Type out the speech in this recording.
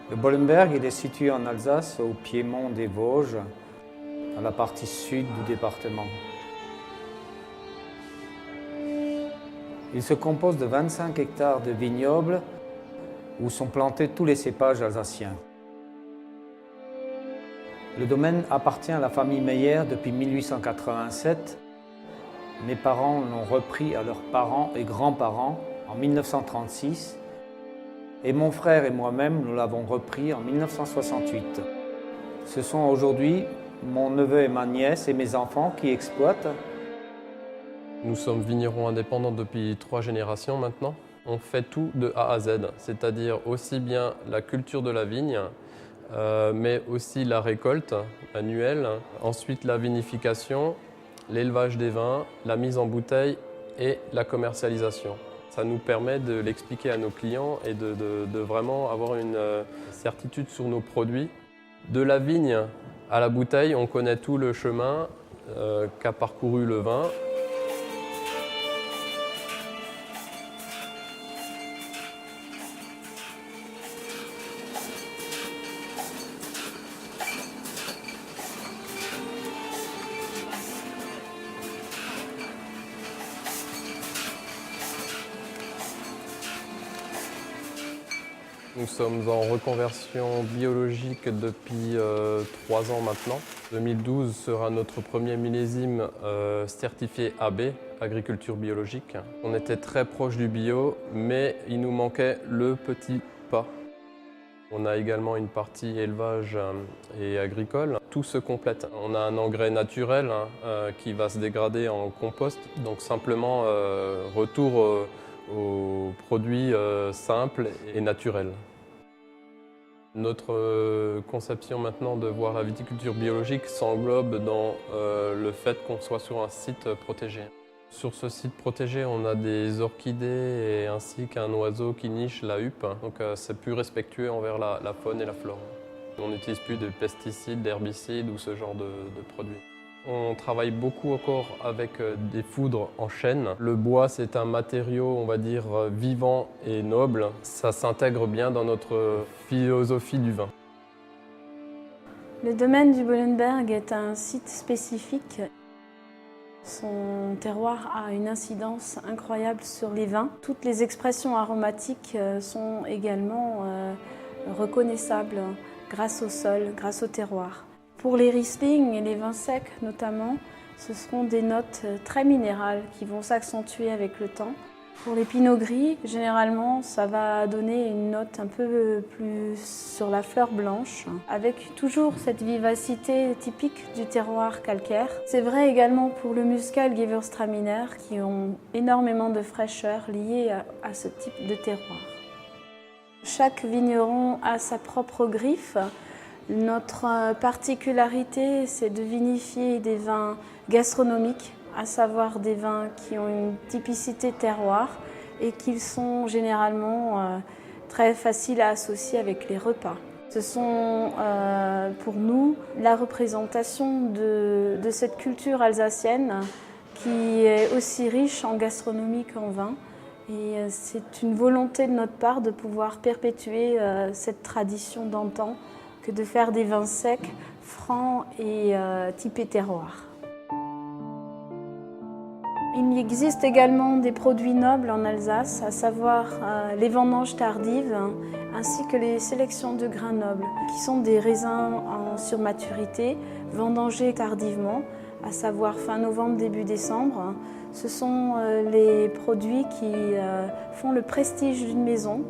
Le Bollenberg il est situé en Alsace, au piémont des Vosges, dans la partie sud du département. Il se compose de 25 hectares de vignobles où sont plantés tous les cépages alsaciens. Le domaine appartient à la famille Meyer depuis 1887. Mes parents l'ont repris à leurs parents et grands-parents en 1936 et mon frère et moi-même nous l'avons repris en 1968. Ce sont aujourd'hui mon neveu et ma nièce et mes enfants qui exploitent. Nous sommes vignerons indépendants depuis 3 générations maintenant. On fait tout de A à Z, c'est-à-dire aussi bien la culture de la vigne, mais aussi la récolte annuelle, ensuite la vinification, l'élevage des vins, la mise en bouteille et la commercialisation. Ça nous permet de l'expliquer à nos clients et de vraiment avoir une certitude sur nos produits. De la vigne à la bouteille, on connaît tout le chemin qu'a parcouru le vin. Nous sommes en reconversion biologique depuis 3 ans maintenant. 2012 sera notre premier millésime certifié AB, agriculture biologique. On était très proche du bio, mais il nous manquait le petit pas. On a également une partie élevage et agricole. Tout se complète. On a un engrais naturel qui va se dégrader en compost. Donc simplement retour aux produits simples et naturels. Notre conception maintenant de voir la viticulture biologique s'englobe dans le fait qu'on soit sur un site protégé. Sur ce site protégé, on a des orchidées et ainsi qu'un oiseau qui niche la huppe. Donc c'est plus respectueux envers la faune et la flore. On n'utilise plus de pesticides, d'herbicides ou ce genre de produits. On travaille beaucoup encore avec des foudres en chêne. Le bois, c'est un matériau, on va dire, vivant et noble. Ça s'intègre bien dans notre philosophie du vin. Le domaine du Bollenberg est un site spécifique. Son terroir a une incidence incroyable sur les vins. Toutes les expressions aromatiques sont également reconnaissables grâce au sol, grâce au terroir. Pour les Riesling et les vins secs notamment, ce seront des notes très minérales qui vont s'accentuer avec le temps. Pour les Pinot Gris, généralement, ça va donner une note un peu plus sur la fleur blanche, avec toujours cette vivacité typique du terroir calcaire. C'est vrai également pour le Muscat et le Gewürztraminer, qui ont énormément de fraîcheur liée à ce type de terroir. Chaque vigneron a sa propre griffe. Notre particularité, c'est de vinifier des vins gastronomiques, à savoir des vins qui ont une typicité terroir et qui sont généralement très faciles à associer avec les repas. Ce sont pour nous la représentation de cette culture alsacienne qui est aussi riche en gastronomie qu'en vin. Et c'est une volonté de notre part de pouvoir perpétuer cette tradition d'antan que de faire des vins secs, francs et typés terroir. Il existe également des produits nobles en Alsace, à savoir les vendanges tardives ainsi que les sélections de grains nobles, qui sont des raisins en surmaturité, vendangés tardivement, à savoir fin novembre, début décembre. Ce sont les produits qui font le prestige d'une maison